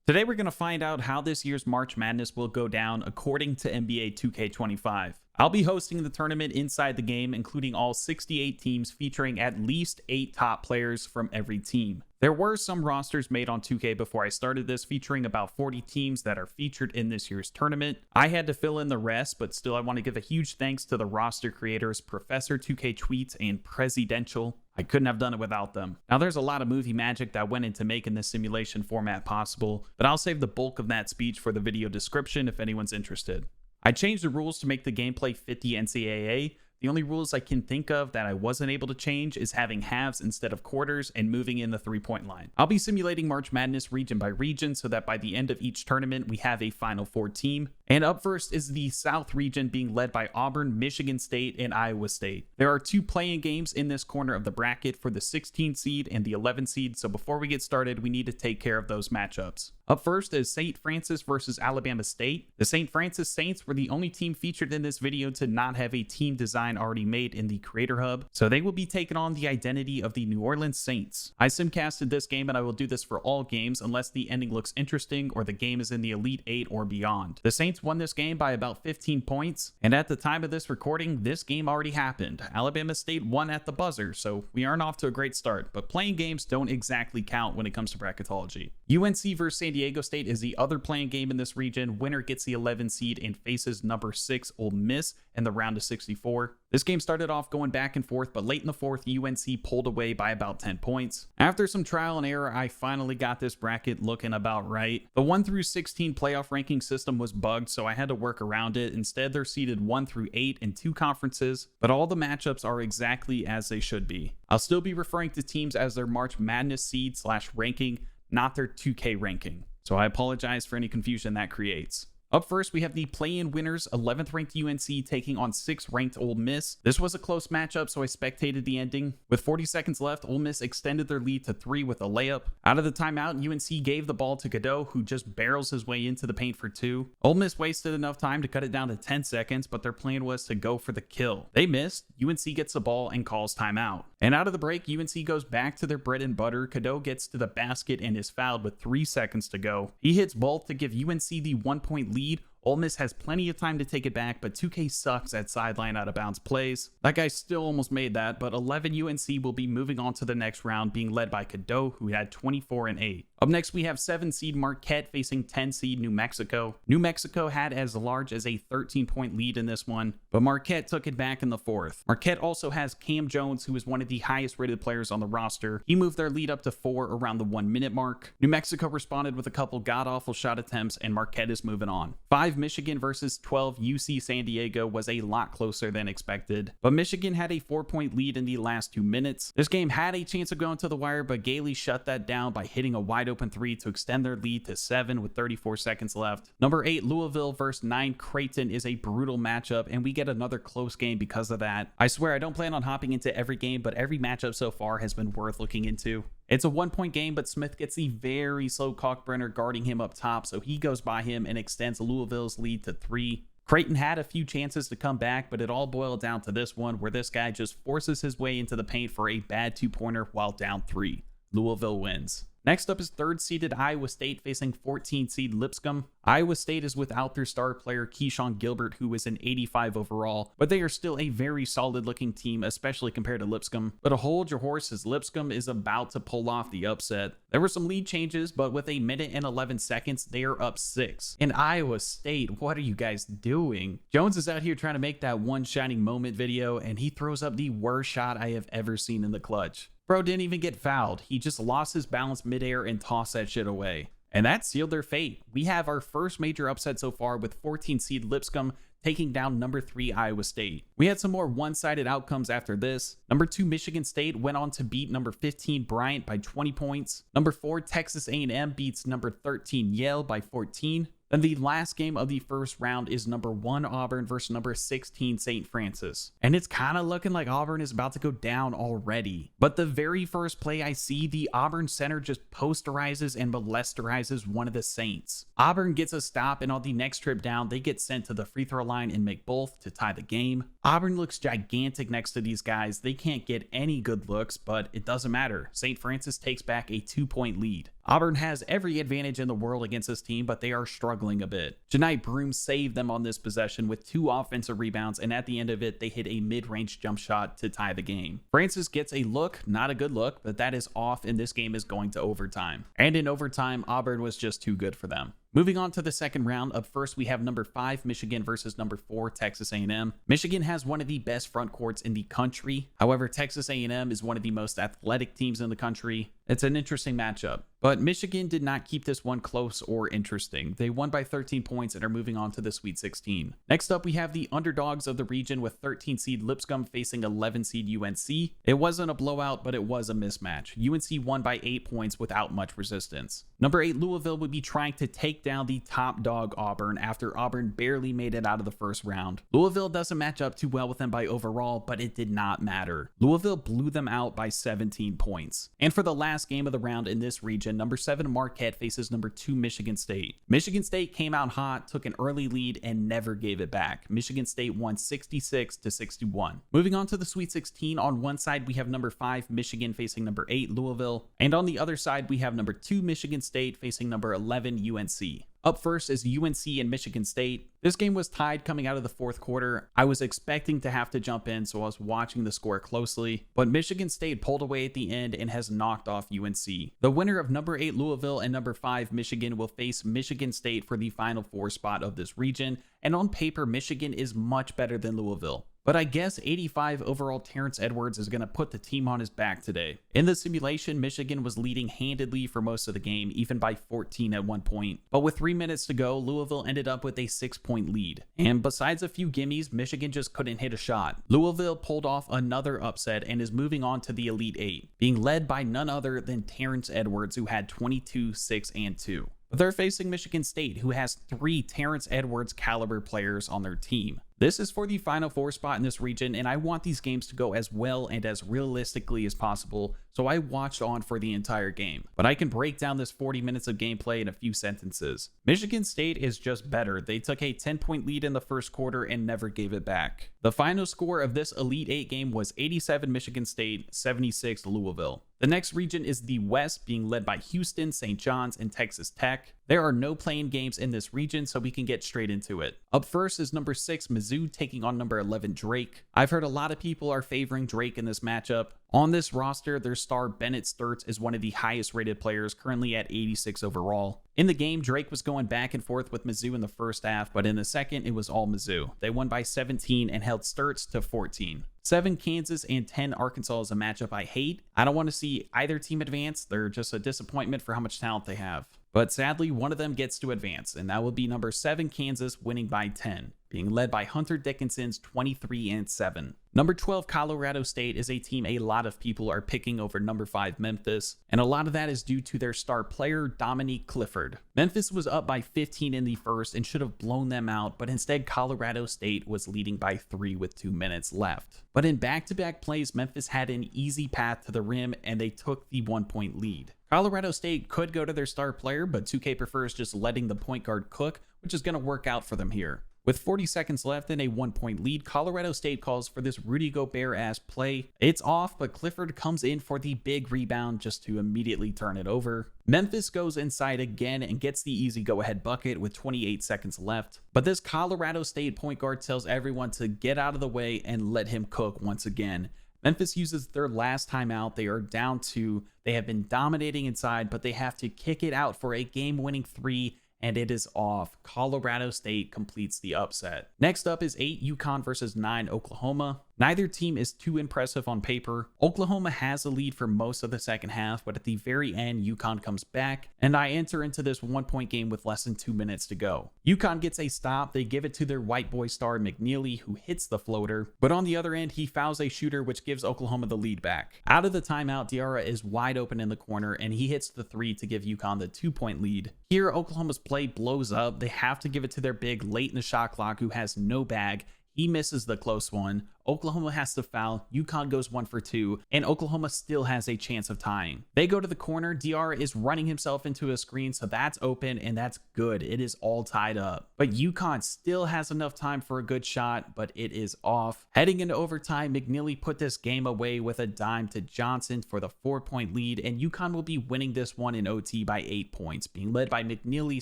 Today we're going to find out how this year's March Madness will go down according to NBA 2K25. I'll be hosting the tournament inside the game, including all 68 teams featuring at least 8 top players from every team. There were some rosters made on 2K before I started this, featuring about 40 teams that are featured in this year's tournament. I had to fill in the rest, but still I want to give a huge thanks to the roster creators, Professor 2K Tweets and Presidential. I couldn't have done it without them. Now there's a lot of movie magic that went into making this simulation format possible, but I'll save the bulk of that speech for the video description if anyone's interested. I changed the rules to make the gameplay fit the NCAA. The only rules I can think of that I wasn't able to change is having halves instead of quarters and moving in the 3-point line. I'll be simulating March Madness region by region so that by the end of each tournament we have a Final Four team. And up first is the South region being led by Auburn, Michigan State, and Iowa State. There are 2 play-in games in this corner of the bracket for the 16 seed and the 11 seed, so before we get started we need to take care of those matchups. Up first is St. Francis versus Alabama State. The St. Francis Saints were the only team featured in this video to not have a team design already made in the Creator Hub, so they will be taking on the identity of the New Orleans Saints. I simcasted this game and I will do this for all games unless the ending looks interesting or the game is in the Elite 8 or beyond. The Saints won this game by about 15 points, and at the time of this recording, this game already happened. Alabama State won at the buzzer, so we aren't off to a great start, but playing games don't exactly count when it comes to bracketology. UNC versus San Diego State is the other playing game in this region. Winner gets the 11 seed and faces number 6 Ole Miss in the round of 64. This game started off going back and forth, but late in the fourth, UNC pulled away by about 10 points. After some trial and error, I finally got this bracket looking about right. The 1 through 16 playoff ranking system was bugged, so I had to work around it. Instead, they're seeded 1 through 8 in 2 conferences, but all the matchups are exactly as they should be. I'll still be referring to teams as their March Madness seed / ranking, not their 2K ranking. So I apologize for any confusion that creates. Up first, we have the play-in winners, 11th ranked UNC taking on 6th ranked Ole Miss. This was a close matchup, so I spectated the ending. With 40 seconds left, Ole Miss extended their lead to 3 with a layup. Out of the timeout, UNC gave the ball to Cadeau, who just barrels his way into the paint for 2. Ole Miss wasted enough time to cut it down to 10 seconds, but their plan was to go for the kill. They missed. UNC gets the ball and calls timeout. And out of the break, UNC goes back to their bread and butter. Cadeau gets to the basket and is fouled with 3 seconds to go. He hits both to give UNC the 1-point lead. Ole Miss has plenty of time to take it back, but 2K sucks at sideline out of bounds plays. That guy still almost made that, but 11 UNC will be moving on to the next round, being led by Cadeau, who had 24 and 8. Up next, we have 7 seed Marquette facing 10 seed New Mexico. New Mexico had as large as a 13-point lead in this one, but Marquette took it back in the 4th. Marquette also has Cam Jones, who is one of the highest rated players on the roster. He moved their lead up to 4 around the 1-minute mark. New Mexico responded with a couple god-awful shot attempts, and Marquette is moving on. 5 Michigan versus 12 UC San Diego was a lot closer than expected, but Michigan had a 4-point lead in the last 2 minutes. This game had a chance of going to the wire, but Gailey shut that down by hitting a wide open 3 to extend their lead to 7 with 34 seconds left. Number 8 Louisville versus 9 Creighton is a brutal matchup, and we get another close game because of that. I swear I don't plan on hopping into every game, but every matchup so far has been worth looking into. It's a 1-point game, but Smith gets the very slow Kalkbrenner guarding him up top, so he goes by him and extends Louisville's lead to 3. Creighton had a few chances to come back, but it all boiled down to this one, where this guy just forces his way into the paint for a bad 2-pointer while down 3. Louisville wins. Next up is 3rd-seeded Iowa State facing 14th-seed Lipscomb. Iowa State is without their star player Keyshawn Gilbert, who is an 85 overall, but they are still a very solid-looking team, especially compared to Lipscomb. But hold your horses, Lipscomb is about to pull off the upset. There were some lead changes, but with 1 minute and 11 seconds, they are up 6. And Iowa State, what are you guys doing? Jones is out here trying to make that one shining moment video, and he throws up the worst shot I have ever seen in the clutch. Bro didn't even get fouled. He just lost his balance midair and tossed that shit away. And that sealed their fate. We have our first major upset so far with 14 seed Lipscomb taking down number 3 Iowa State. We had some more one-sided outcomes after this. Number 2 Michigan State went on to beat number 15 Bryant by 20 points. Number 4 Texas A&M beats number 13 Yale by 14. Then the last game of the first round is number 1 Auburn versus number 16 St. Francis. And it's kind of looking like Auburn is about to go down already. But the very first play I see, the Auburn center just posterizes and molesterizes one of the Saints. Auburn gets a stop, and on the next trip down, they get sent to the free throw line and make both to tie the game. Auburn looks gigantic next to these guys. They can't get any good looks, but it doesn't matter. St. Francis takes back a 2-point lead. Auburn has every advantage in the world against this team, but they are struggling a bit. Jahni Broome saved them on this possession with 2 offensive rebounds, and at the end of it, they hit a mid-range jump shot to tie the game. Francis gets a look, not a good look, but that is off, and this game is going to overtime. And in overtime, Auburn was just too good for them. Moving on to the second round, up first we have number 5 Michigan versus number 4 Texas A&M. Michigan has one of the best front courts in the country. However, Texas A&M is one of the most athletic teams in the country. It's an interesting matchup. But Michigan did not keep this one close or interesting. They won by 13 points and are moving on to the Sweet 16. Next up, we have the underdogs of the region with 13 seed Lipscomb facing 11 seed UNC. It wasn't a blowout, but it was a mismatch. UNC won by 8 points without much resistance. Number 8 Louisville would be trying to take down the top dog Auburn after Auburn barely made it out of the first round. Louisville doesn't match up too well with them by overall, but it did not matter. Louisville blew them out by 17 points. And for the last game of the round in this region, number 7 Marquette faces number 2 Michigan State. Michigan State came out hot, took an early lead, and never gave it back. Michigan State won 66-61. Moving on to the Sweet 16, on one side we have number 5 Michigan facing number 8 Louisville, and on the other side we have number 2 Michigan State facing number 11 UNC. Up first is UNC and Michigan State. This game was tied coming out of the fourth quarter. I was expecting to have to jump in, so I was watching the score closely, but Michigan State pulled away at the end and has knocked off UNC. The winner of number 8 Louisville and number 5 Michigan will face Michigan State for the Final Four spot of this region, and on paper, Michigan is much better than Louisville. But I guess 85 overall Terrence Edwards is going to put the team on his back today. In the simulation, Michigan was leading handedly for most of the game, even by 14 at one point. But with 3 minutes to go, Louisville ended up with a 6-point lead. And besides a few gimmies, Michigan just couldn't hit a shot. Louisville pulled off another upset and is moving on to the Elite 8, being led by none other than Terrence Edwards, who had 22, 6, and 2. But they're facing Michigan State, who has 3 Terrence Edwards caliber players on their team. This is for the Final Four spot in this region, and I want these games to go as well and as realistically as possible, so I watched on for the entire game. But I can break down this 40 minutes of gameplay in a few sentences. Michigan State is just better. They took a 10-point lead in the first quarter and never gave it back. The final score of this Elite 8 game was 87 Michigan State, 76 Louisville. The next region is the West, being led by Houston, St. John's, and Texas Tech. There are no playing games in this region, so we can get straight into it. Up first is number 6 Mizzou taking on number 11 Drake. I've heard a lot of people are favoring Drake in this matchup. On this roster, their star Bennett Sturts is one of the highest rated players, currently at 86 overall. In the game, Drake was going back and forth with Mizzou in the first half, but in the second, it was all Mizzou. They won by 17 and held Sturts to 14. 7 Kansas and 10 Arkansas is a matchup I hate. I don't want to see either team advance. They're just a disappointment for how much talent they have. But sadly, one of them gets to advance, and that would be number 7 Kansas winning by 10, being led by Hunter Dickinson's 23-7. Number 12 Colorado State is a team a lot of people are picking over number 5 Memphis, and a lot of that is due to their star player Dominique Clifford. Memphis was up by 15 in the first and should have blown them out, but instead Colorado State was leading by 3 with 2 minutes left. But in back-to-back plays, Memphis had an easy path to the rim and they took the 1-point lead. Colorado State could go to their star player, but 2K prefers just letting the point guard cook, which is going to work out for them here. With 40 seconds left and a 1-point lead, Colorado State calls for this Rudy Gobert-ass play. It's off, but Clifford comes in for the big rebound just to immediately turn it over. Memphis goes inside again and gets the easy go-ahead bucket with 28 seconds left. But this Colorado State point guard tells everyone to get out of the way and let him cook once again. Memphis uses their last timeout. They are down 2. They have been dominating inside, but they have to kick it out for a game-winning 3, and it is off. Colorado State completes the upset. Next up is 8 UConn versus 9 Oklahoma. Neither team is too impressive on paper. Oklahoma has a lead for most of the second half, but at the very end, UConn comes back, and I enter into this 1-point game with less than 2 minutes to go. UConn gets a stop. They give it to their white boy star McNeely, who hits the floater, but on the other end, he fouls a shooter, which gives Oklahoma the lead back. Out of the timeout, Diarra is wide open in the corner, and he hits the 3 to give UConn the 2-point lead. Here, Oklahoma's play blows up. They have to give it to their big late in the shot clock, who has no bag. He misses the close one. Oklahoma has to foul. UConn goes 1 for 2, and Oklahoma still has a chance of tying. They go to the corner. DR is running himself into a screen, so that's open, and that's good. It is all tied up. But UConn still has enough time for a good shot, but it is off. Heading into overtime, McNeely put this game away with a dime to Johnson for the 4-point lead, and UConn will be winning this one in OT by 8 points, being led by McNeely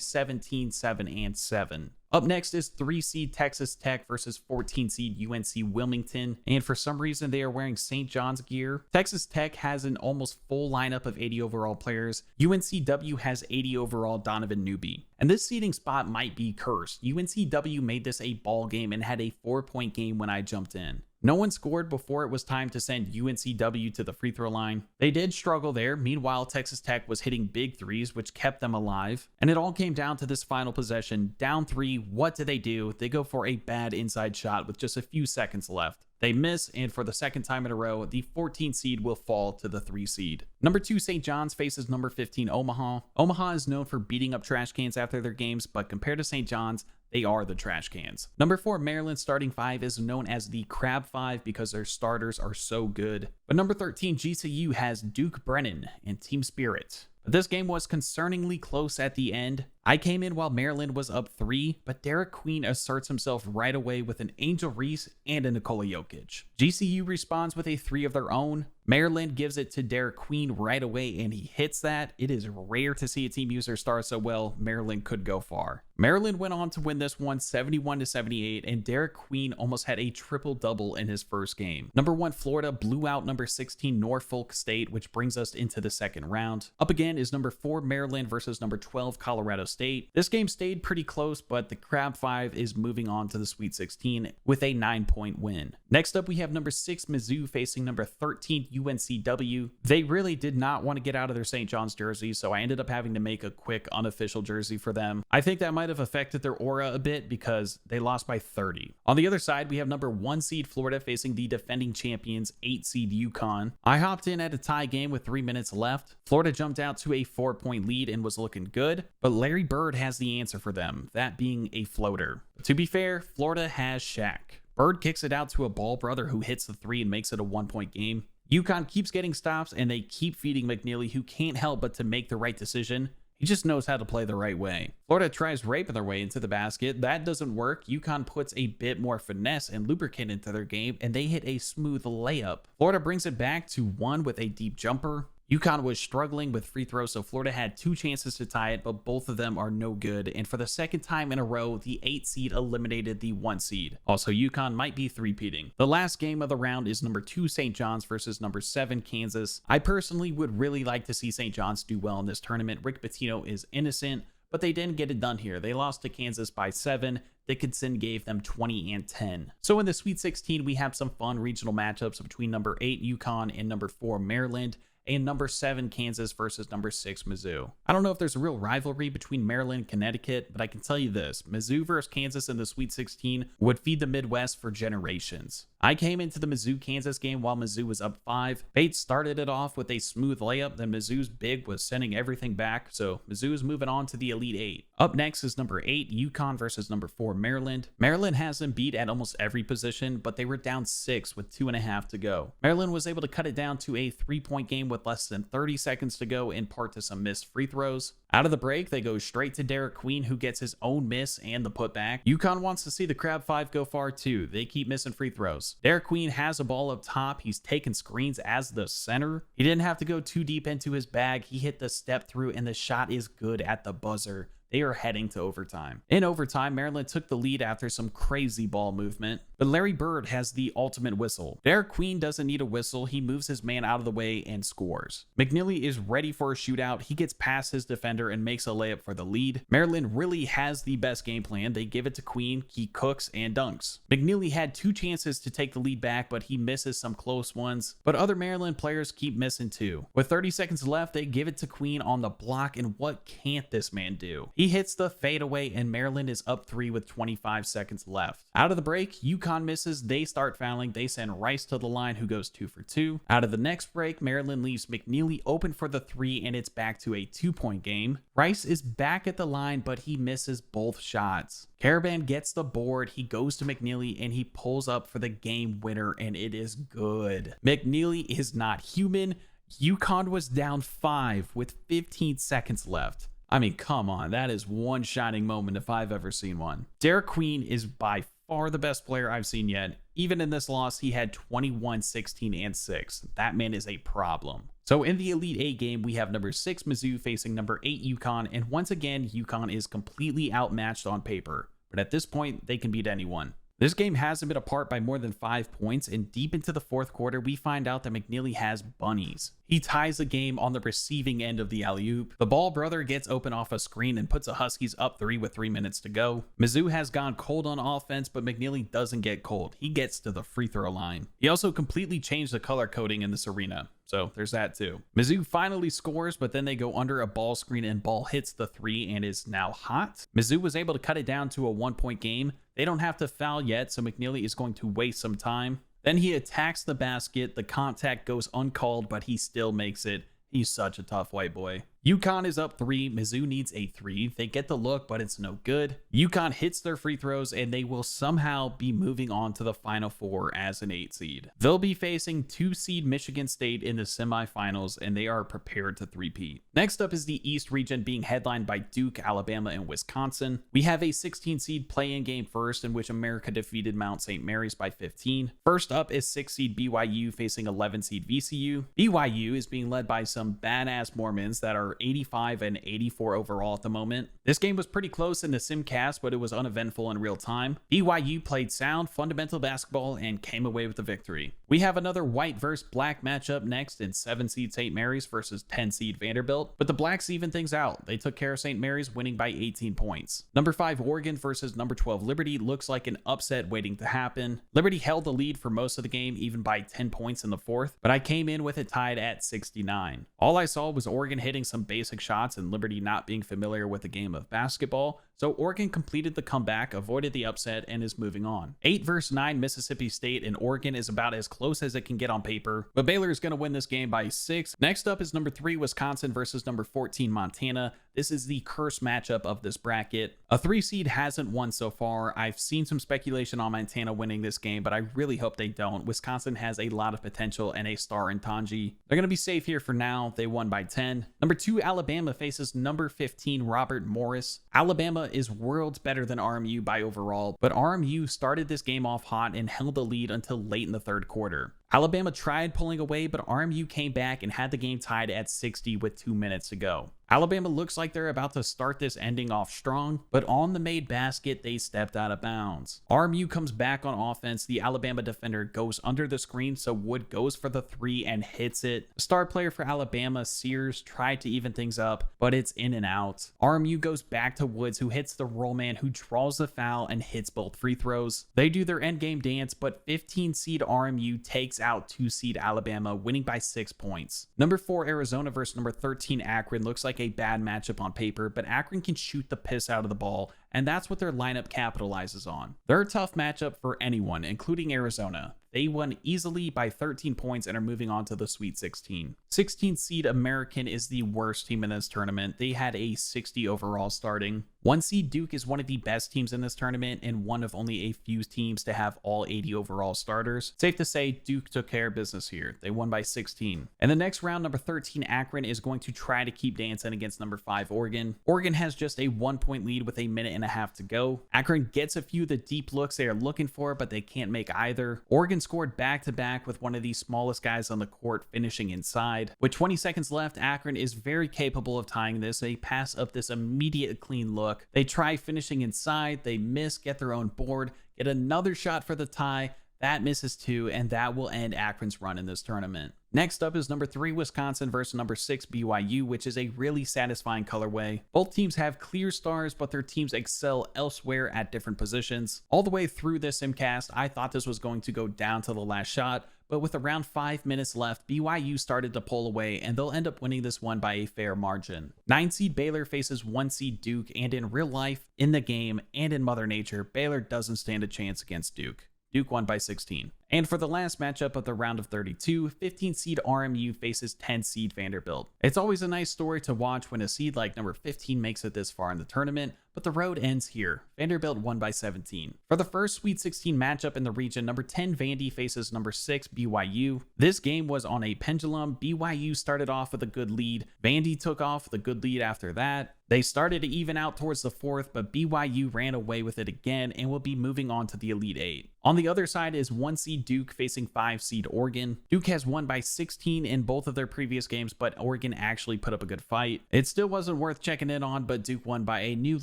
17, 7, and 7. Up next is 3-seed Texas Tech versus 14-seed UNC Wilmington, and for some reason they are wearing St. John's gear. Texas Tech has an almost full lineup of 80 overall players. UNCW has 80 overall Donovan Newby. And this seeding spot might be cursed. UNCW made this a ball game and had a 4-point game when I jumped in. No one scored before it was time to send UNCW to the free throw line. They did struggle there. Meanwhile, Texas Tech was hitting big threes, which kept them alive. And it all came down to this final possession. Down 3, what do? They go for a bad inside shot with just a few seconds left. They miss, and for the second time in a row, the 14 seed will fall to the 3 seed. Number 2 St. John's faces number 15 Omaha. Omaha is known for beating up trash cans after their games, but compared to St. John's, they are the trash cans. Number 4 Maryland starting 5 is known as the Crab 5 because their starters are so good. But number 13 GCU has Duke Brennan and Team Spirit. But this game was concerningly close at the end. I came in while Maryland was up 3, but Derek Queen asserts himself right away with an Angel Reese and a Nikola Jokic. GCU responds with a 3 of their own. Maryland gives it to Derek Queen right away, and he hits that. It is rare to see a team use their stars so well. Maryland could go far. Maryland went on to win this one 71-78, and Derek Queen almost had a triple-double in his first game. Number 1 Florida blew out number 16 Norfolk State, which brings us into the second round. Up again is number 4 Maryland versus number 12 Colorado State. This game stayed pretty close, but the Crab 5 is moving on to the Sweet 16 with a 9-point win. Next up, we have number 6 Mizzou facing number 13 UNCW. They really did not want to get out of their St. John's jersey, so I ended up having to make a quick unofficial jersey for them. I think that might have affected their aura a bit because they lost by 30. On the other side, we have number 1 seed Florida facing the defending champions 8 seed UConn. I hopped in at a tie game with 3 minutes left. Florida jumped out to a 4-point lead and was looking good, but Larry Bird has the answer for them, that being a floater. To be fair, Florida has Shaq. Bird kicks it out to a Ball brother who hits the 3 and makes it a 1-point game. UConn keeps getting stops and they keep feeding McNeely, who can't help but to make the right decision. He just knows how to play the right way. Florida tries raping their way into the basket. That doesn't work. UConn puts a bit more finesse and lubricant into their game, and they hit a smooth layup. Florida brings it back to 1 with a deep jumper. UConn was struggling with free throws, so Florida had 2 chances to tie it, but both of them are no good. And for the second time in a row, the 8 seed eliminated the 1 seed. Also, UConn might be three-peating. The last game of the round is number 2 St. John's versus number 7 Kansas. I personally would really like to see St. John's do well in this tournament. Rick Pitino is innocent, but they didn't get it done here. They lost to Kansas by 7. Dickinson gave them 20 and 10. So in the Sweet 16, we have some fun regional matchups between number 8 UConn and number 4 Maryland, and number 7 Kansas versus number 6 Mizzou. I don't know if there's a real rivalry between Maryland and Connecticut, but I can tell you this: Mizzou versus Kansas in the Sweet 16 would feed the Midwest for generations. I came into the Mizzou-Kansas game while Mizzou was up 5. Bates started it off with a smooth layup, then Mizzou's big was sending everything back, so Mizzou is moving on to the Elite 8. Up next is number 8 UConn versus number 4 Maryland. Maryland has them beat at almost every position, but they were down 6 with 2.5 to go. Maryland was able to cut it down to a 3-point game with less than 30 seconds to go, in part to some missed free throws. Out of the break, they go straight to Derek Queen, who gets his own miss and the putback. UConn wants to see the Crab 5 go far too. They keep missing free throws. Derek Queen has a ball up top. He's taking screens as the center. He didn't have to go too deep into his bag. He hit the step through, and the shot is good at the buzzer. They are heading to overtime. In overtime, Maryland took the lead after some crazy ball movement, but Larry Bird has the ultimate whistle. Derek Queen doesn't need a whistle. He moves his man out of the way and scores. McNeely is ready for a shootout. He gets past his defender and makes a layup for the lead. Maryland really has the best game plan. They give it to Queen. He cooks and dunks. McNeely had 2 chances to take the lead back, but he misses some close ones. But other Maryland players keep missing too. With 30 seconds left, they give it to Queen on the block, and what can't this man do? He hits the fadeaway and Maryland is up 3 with 25 seconds left. Out of the break, UConn misses, they start fouling, they send Rice to the line who goes 2 for 2. Out of the next break, Maryland leaves McNeely open for the 3 and it's back to a 2-point game. Rice is back at the line but he misses both shots. Caravan gets the board, he goes to McNeely and he pulls up for the game winner and it is good. McNeely is not human. UConn was down 5 with 15 seconds left. I mean, come on, that is one shining moment if I've ever seen one. Derek Queen is by far the best player I've seen yet. Even in this loss, he had 21, 16, and 6. That man is a problem. So in the Elite 8 game, we have number 6 Mizzou facing number 8 UConn, and once again, UConn is completely outmatched on paper. But at this point, they can beat anyone. This game hasn't been apart by more than 5 points, and deep into the fourth quarter, we find out that McNeely has bunnies. He ties the game on the receiving end of the alley-oop. The Ball brother gets open off a screen and puts the Huskies up 3 with 3 minutes to go. Mizzou has gone cold on offense, but McNeely doesn't get cold. He gets to the free throw line. He also completely changed the color coding in this arena. So there's that too. Mizzou finally scores, but then they go under a ball screen and Ball hits the 3 and is now hot. Mizzou was able to cut it down to a 1-point game. They don't have to foul yet, so McNeely is going to waste some time. Then he attacks the basket. The contact goes uncalled, but he still makes it. He's such a tough white boy. UConn is up 3. Mizzou needs a 3. They get the look, but it's no good. UConn hits their free throws, and they will somehow be moving on to the Final Four as an 8 seed. They'll be facing 2 seed Michigan State in the semifinals, and they are prepared to three-peat. Next up is the East region being headlined by Duke, Alabama, and Wisconsin. We have a 16 seed play-in game first, in which America defeated Mount St. Mary's by 15. First up is 6 seed BYU facing 11 seed VCU. BYU is being led by some badass Mormons that are 85 and 84 overall at the moment. This game was pretty close in the simcast, but it was uneventful in real time. BYU played sound, fundamental basketball and came away with the victory. We have another white versus black matchup next in 7 seed St. Mary's versus 10 seed Vanderbilt, but the Blacks even things out. They took care of St. Mary's, winning by 18 points. Number 5 Oregon versus number 12 Liberty looks like an upset waiting to happen. Liberty held the lead for most of the game, even by 10 points in the fourth, but I came in with it tied at 69. All I saw was Oregon hitting some basic shots and Liberty not being familiar with the game of basketball, so Oregon completed the comeback, avoided the upset, and is moving on. 8 versus 9 Mississippi State, and Oregon is about as close as it can get on paper, but Baylor is going to win this game by 6. Next up is number 3 Wisconsin versus number 14 Montana. This is the curse matchup of this bracket. A 3 seed hasn't won so far. I've seen some speculation on Montana winning this game, but I really hope they don't. Wisconsin has a lot of potential and a star in Tanji. They're going to be safe here for now. They won by 10. Number 2 Alabama faces number 15 Robert Morris. Alabama is worlds better than RMU by overall, but RMU started this game off hot and held the lead until late in the third quarter. Alabama tried pulling away, but RMU came back and had the game tied at 60 with 2 minutes to go. Alabama looks like they're about to start this ending off strong, but on the made basket, they stepped out of bounds. RMU comes back on offense. The Alabama defender goes under the screen, so Wood goes for the 3 and hits it. Star player for Alabama, Sears, tried to even things up, but it's in and out. RMU goes back to Woods, who hits the roll man, who draws the foul and hits both free throws. They do their endgame dance, but 15 seed RMU takes out 2 seed Alabama, winning by 6 points. Number 4 Arizona versus number 13 Akron looks like a bad matchup on paper, but Akron can shoot the piss out of the ball, and that's what their lineup capitalizes on. They're a tough matchup for anyone, including Arizona. They won easily by 13 points and are moving on to the Sweet 16. 16 seed American is the worst team in this tournament. They had a 60 overall starting. 1 seed Duke is one of the best teams in this tournament and one of only a few teams to have all 80 overall starters. Safe to say Duke took care of business here. They won by 16. In the next round, number 13 Akron is going to try to keep dancing against number 5 Oregon. Oregon has just a 1-point lead with a minute and a half to go. Akron gets a few of the deep looks they are looking for, but they can't make either. Oregon scored back-to-back with one of the smallest guys on the court finishing inside. With 20 seconds left, Akron is very capable of tying this. They pass up this immediate clean look. They try finishing inside, they miss, get their own board, get another shot for the tie. That misses too, and that will end Akron's run in this tournament. Next up is number 3 Wisconsin versus number 6 BYU, which is a really satisfying colorway. Both teams have clear stars, but their teams excel elsewhere at different positions. All the way through this simcast, I thought this was going to go down to the last shot, but with around 5 minutes left, BYU started to pull away, and they'll end up winning this one by a fair margin. 9 seed Baylor faces 1 seed Duke, and in real life, in the game, and in Mother Nature, Baylor doesn't stand a chance against Duke. Duke won by 16. And for the last matchup of the round of 32, 15 seed RMU faces 10 seed Vanderbilt. It's always a nice story to watch when a seed like number 15 makes it this far in the tournament, but the road ends here. Vanderbilt won by 17. For the first Sweet 16 matchup in the region, number 10 Vandy faces number 6 BYU. This game was on a pendulum. BYU started off with a good lead. Vandy took off with a good lead after that. They started to even out towards the fourth, but BYU ran away with it again and will be moving on to the Elite Eight. On the other side is 1 seed Duke facing 5 seed Oregon. Duke has won by 16 in both of their previous games, but Oregon actually put up a good fight. It still wasn't worth checking in on, but Duke won by a new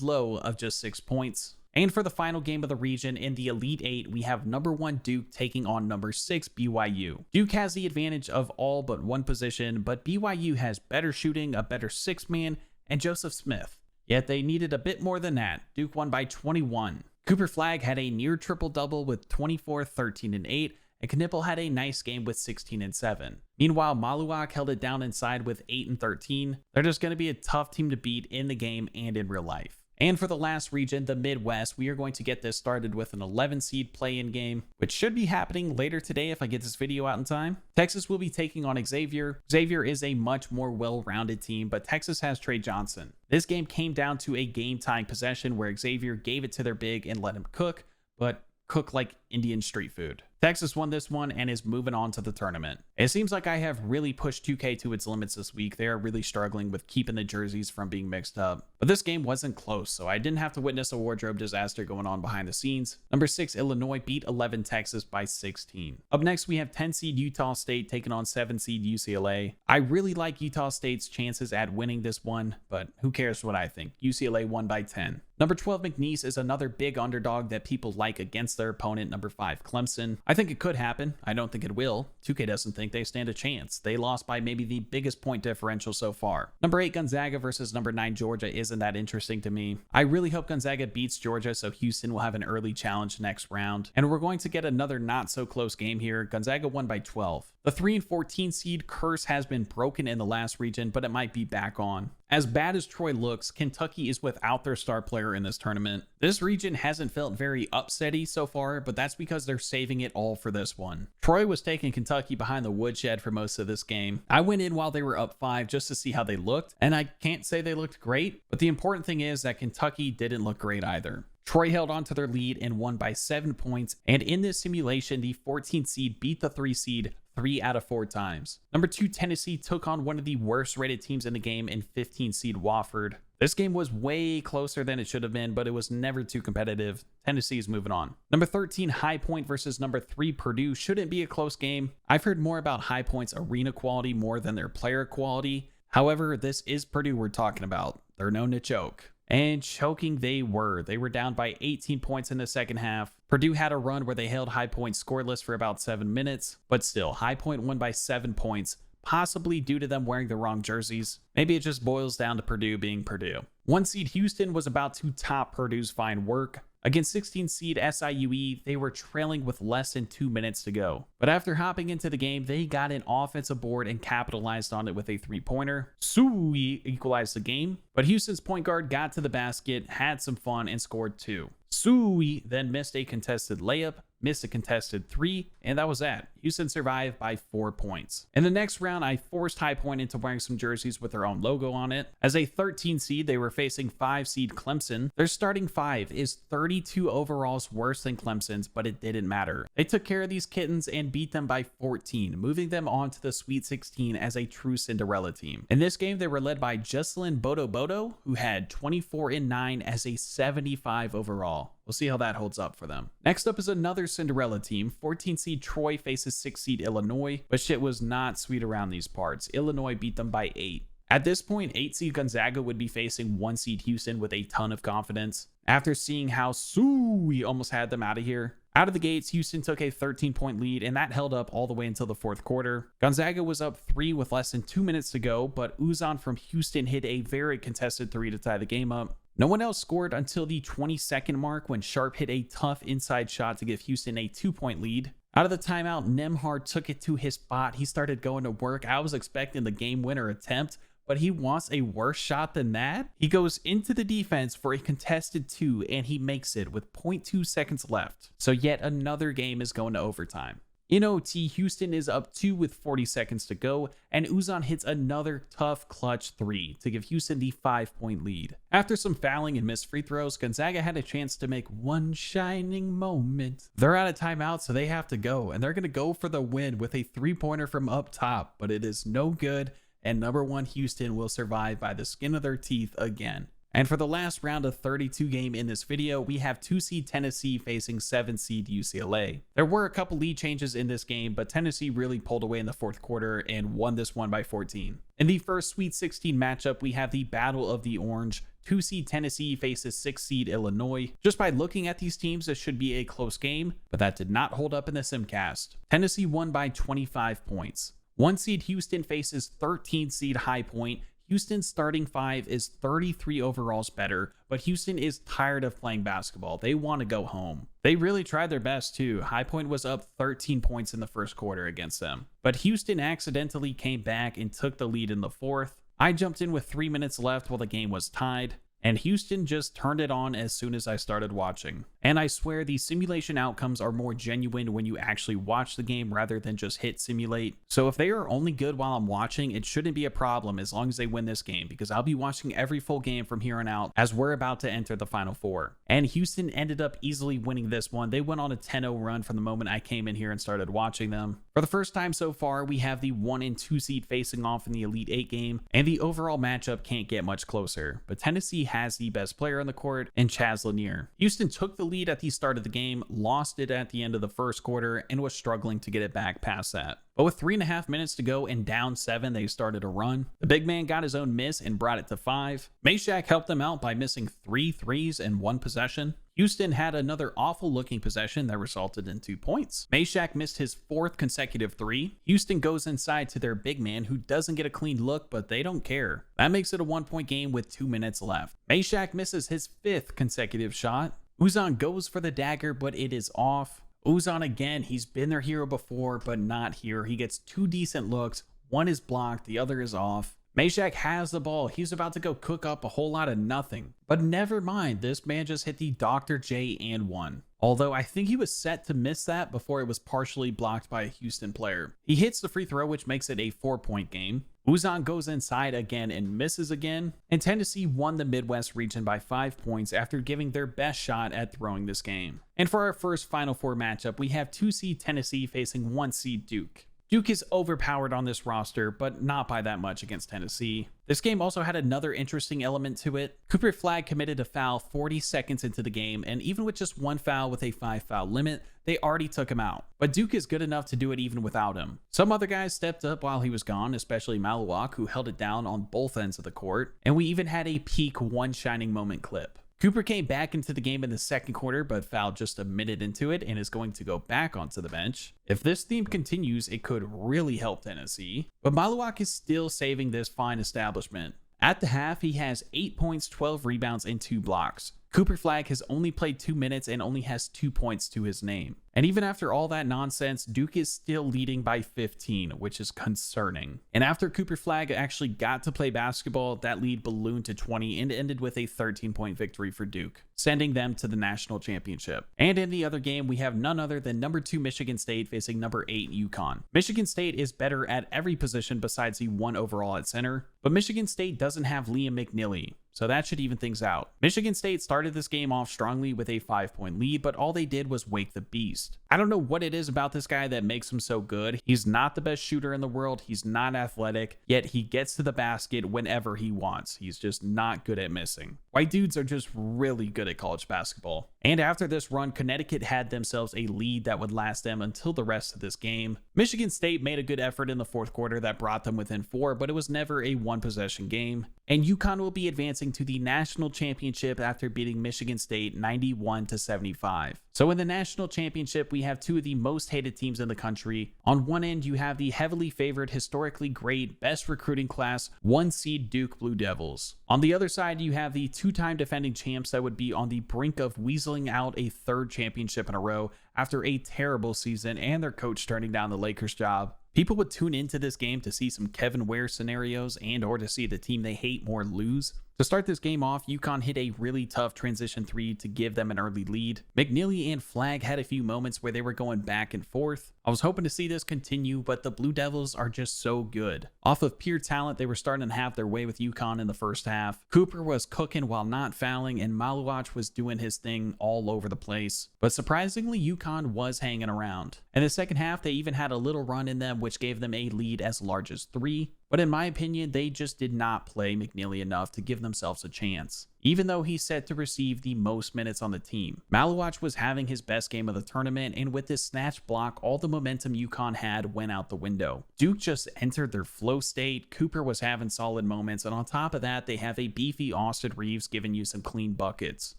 low of just 6 points. And for the final game of the region, in the Elite Eight, we have number 1 Duke taking on number 6 BYU. Duke has the advantage of all but one position, but BYU has better shooting, a better 6-man, and Joseph Smith. Yet they needed a bit more than that. Duke won by 21. Cooper Flagg had a near triple-double with 24, 13, and 8, and Knipple had a nice game with 16 and 7. Meanwhile, Maluak held it down inside with 8 and 13. They're just going to be a tough team to beat in the game and in real life. And for the last region, the Midwest, we are going to get this started with an 11 seed play-in game, which should be happening later today if I get this video out in time. Texas will be taking on Xavier. Xavier is a much more well-rounded team, but Texas has Trey Johnson. This game came down to a game-tying possession where Xavier gave it to their big and let him cook, but cook like Indian street food. Texas won this one and is moving on to the tournament. It seems like I have really pushed 2K to its limits this week. They are really struggling with keeping the jerseys from being mixed up. But this game wasn't close, so I didn't have to witness a wardrobe disaster going on behind the scenes. Number 6 Illinois beat 11 Texas by 16. Up next, we have 10 seed Utah State taking on 7 seed UCLA. I really like Utah State's chances at winning this one, but who cares what I think? UCLA won by 10. Number 12 McNeese is another big underdog that people like against their opponent, number 5 Clemson. I think it could happen. I don't think it will. 2K doesn't think they stand a chance. They lost by maybe the biggest point differential so far. Number 8 Gonzaga versus number 9 Georgia isn't that interesting to me. I really hope Gonzaga beats Georgia so Houston will have an early challenge next round. And we're going to get another not so close game here. Gonzaga won by 12. The 3 and 14 seed curse has been broken in the last region, but it might be back on. As bad as Troy looks, Kentucky is without their star player in this tournament. This region hasn't felt very upsetty so far, but that's because they're saving it all for this one. Troy was taking Kentucky behind the woodshed for most of this game. I went in while they were up 5 just to see how they looked, and I can't say they looked great, but the important thing is that Kentucky didn't look great either. Troy held on to their lead and won by 7 points, and in this simulation, the 14th seed beat the 3 seed 3 out of 4 times. Number 2 Tennessee took on one of the worst rated teams in the game in 15 seed Wofford. This game was way closer than it should have been, but it was never too competitive. Tennessee is moving on. Number 13 High Point versus number 3 Purdue shouldn't be a close game. I've heard more about High Point's arena quality more than their player quality. However, this is Purdue we're talking about. They're known to choke. And choking they were. They were down by 18 points in the second half. Purdue had a run where they held High Point scoreless for about 7 minutes, but still, High Point won by 7 points, possibly due to them wearing the wrong jerseys. Maybe it just boils down to Purdue being Purdue. 1 seed Houston was about to top Purdue's fine work. Against 16 seed SIUE, they were trailing with less than 2 minutes to go. But after hopping into the game, they got an offensive board and capitalized on it with a 3-pointer. Sui equalized the game, but Houston's point guard got to the basket, had some fun, and scored 2. Sui then missed a contested layup, missed a contested 3, and that was that. Houston survived by 4 points. In the next round, I forced High Point into wearing some jerseys with their own logo on it. As a 13 seed, they were facing 5 seed Clemson. Their starting 5 is 32 overalls worse than Clemson's, but it didn't matter. They took care of these kittens and beat them by 14, moving them on to the Sweet 16 as a true Cinderella team. In this game, they were led by Jocelyn Bodo, who had 24 and 9 as a 75 overall. We'll see how that holds up for them. Next up is another Cinderella team. 14 seed Troy faces 6 seed Illinois, but shit was not sweet around these parts. Illinois beat them by 8. At this point, 8 seed Gonzaga would be facing 1 seed Houston with a ton of confidence. After seeing how Sui almost had them out of here. Out of the gates, Houston took a 13-point lead, and that held up all the way until the 4th quarter. Gonzaga was up 3 with less than 2 minutes to go, but Uzan from Houston hit a very contested 3 to tie the game up. No one else scored until the 22nd mark when Sharp hit a tough inside shot to give Houston a 2-point lead. Out of the timeout, Nemhard took it to his spot. He started going to work. I was expecting the game winner attempt, but he wants a worse shot than that. He goes into the defense for a contested 2, and he makes it with 0.2 seconds left. So yet another game is going to overtime. In OT, Houston is up 2 with 40 seconds to go, and Uzan hits another tough clutch 3 to give Houston the 5-point lead. After some fouling and missed free throws, Gonzaga had a chance to make one shining moment. They're out of timeout, so they have to go, and they're going to go for the win with a 3-pointer from up top, but it is no good, and number 1 Houston will survive by the skin of their teeth again. And for the last round of 32 game in this video, we have 2 seed Tennessee facing 7 seed UCLA. There were a couple lead changes in this game, but Tennessee really pulled away in the fourth quarter and won this one by 14. In the first Sweet 16 matchup, we have the Battle of the Orange. 2 seed Tennessee faces 6 seed Illinois. Just by looking at these teams, this should be a close game, but that did not hold up in the simcast. Tennessee won by 25 points. 1 seed Houston faces 13 seed High Point. Houston's starting 5 is 33 overalls better, but Houston is tired of playing basketball. They want to go home. They really tried their best too. High Point was up 13 points in the first quarter against them, but Houston accidentally came back and took the lead in the fourth. I jumped in with 3 minutes left while the game was tied, and Houston just turned it on as soon as I started watching. And I swear the simulation outcomes are more genuine when you actually watch the game rather than just hit simulate. So if they are only good while I'm watching, it shouldn't be a problem as long as they win this game, because I'll be watching every full game from here on out as we're about to enter the Final Four. And Houston ended up easily winning this one. They went on a 10-0 run from the moment I came in here and started watching them. For the first time so far, we have the 1 and 2 seed facing off in the Elite 8 game, and the overall matchup can't get much closer. But Tennessee has the best player on the court in Chaz Lanier. Houston took the lead at the start of the game, lost it at the end of the first quarter, and was struggling to get it back past that. But with 3.5 minutes to go and down 7, they started a run. The big man got his own miss and brought it to 5. Meshack helped them out by missing 3 threes in 1 possession. Houston had another awful looking possession that resulted in 2 points. Meshack missed his 4th consecutive 3. Houston goes inside to their big man who doesn't get a clean look, but they don't care. That makes it a 1-point game with 2 minutes left. Meshack misses his 5th consecutive shot. Uzan goes for the dagger, but it is off. Uzan again, he's been their hero before, but not here. He gets 2 decent looks. One is blocked, the other is off. Meshack has the ball. He's about to go cook up a whole lot of nothing. But never mind, this man just hit the Dr. J and 1. Although I think he was set to miss that before it was partially blocked by a Houston player. He hits the free throw, which makes it a 4-point game. Uzan goes inside again and misses again. And Tennessee won the Midwest region by 5 points after giving their best shot at throwing this game. And for our first Final Four matchup, we have 2 seed Tennessee facing 1 seed Duke. Duke is overpowered on this roster, but not by that much against Tennessee. This game also had another interesting element to it. Cooper Flagg committed a foul 40 seconds into the game, and even with just 1 foul with a 5-foul limit, they already took him out. But Duke is good enough to do it even without him. Some other guys stepped up while he was gone, especially Maluak, who held it down on both ends of the court, and we even had a peak one shining moment clip. Cooper came back into the game in the second quarter, but fouled just a minute into it and is going to go back onto the bench. If this theme continues, it could really help Tennessee. But Maluak is still saving this fine establishment. At the half, he has 8 points, 12 rebounds, and 2 blocks. Cooper Flagg has only played 2 minutes and only has 2 points to his name. And even after all that nonsense, Duke is still leading by 15, which is concerning. And after Cooper Flagg actually got to play basketball, that lead ballooned to 20 and ended with a 13-point victory for Duke, sending them to the national championship. And in the other game, we have none other than number 2 Michigan State facing number 8 UConn. Michigan State is better at every position besides the 1 overall at center, but Michigan State doesn't have Liam McNeely, so that should even things out. Michigan State started this game off strongly with a 5-point lead, but all they did was wake the beast. I don't know what it is about this guy that makes him so good. He's not the best shooter in the world. He's not athletic, yet he gets to the basket whenever he wants. He's just not good at missing. White dudes are just really good at college basketball. And after this run, Connecticut had themselves a lead that would last them until the rest of this game. Michigan State made a good effort in the fourth quarter that brought them within 4, but it was never a one-possession game. And UConn will be advancing to the national championship after beating Michigan State 91-75. So in the national championship, we have 2 of the most hated teams in the country. On one end, you have the heavily favored, historically great, best recruiting class, 1 seed Duke Blue Devils. On the other side, you have the 2-time defending champs that would be on the brink of weasel penciling out a third championship in a row after a terrible season and their coach turning down the Lakers job. People would tune into this game to see some Kevin Ware scenarios and or to see the team they hate more lose. To start this game off, UConn hit a really tough transition 3 to give them an early lead. McNeely and Flagg had a few moments where they were going back and forth. I was hoping to see this continue, but the Blue Devils are just so good. Off of pure talent, they were starting to have their way with UConn in the first half. Cooper was cooking while not fouling, and Maluach was doing his thing all over the place. But surprisingly, UConn was hanging around. In the second half, they even had a little run in them, which gave them a lead as large as 3. But in my opinion, they just did not play McNeely enough to give themselves a chance, even though he's set to receive the most minutes on the team. Maluach was having his best game of the tournament, and with this snatch block, all the momentum UConn had went out the window. Duke just entered their flow state, Cooper was having solid moments, and on top of that, they have a beefy Austin Reeves giving you some clean buckets.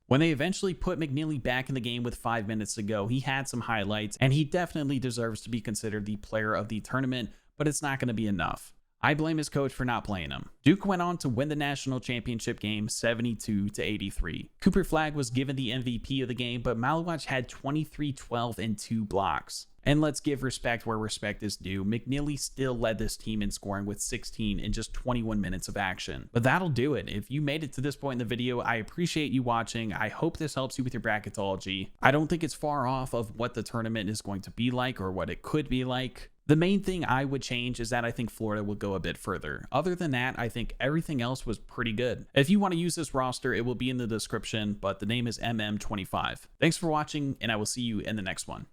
When they eventually put McNeely back in the game with 5 minutes to go, he had some highlights, and he definitely deserves to be considered the player of the tournament, but it's not going to be enough. I blame his coach for not playing him. Duke went on to win the national championship game 72-83. Cooper Flagg was given the MVP of the game, but Maluach had 23, 12, and 2 blocks. And let's give respect where respect is due. McNeely still led this team in scoring with 16 in just 21 minutes of action. But that'll do it. If you made it to this point in the video, I appreciate you watching. I hope this helps you with your bracketology. I don't think it's far off of what the tournament is going to be like or what it could be like. The main thing I would change is that I think Florida will go a bit further. Other than that, I think everything else was pretty good. If you want to use this roster, it will be in the description, but the name is MM25. Thanks for watching, and I will see you in the next one.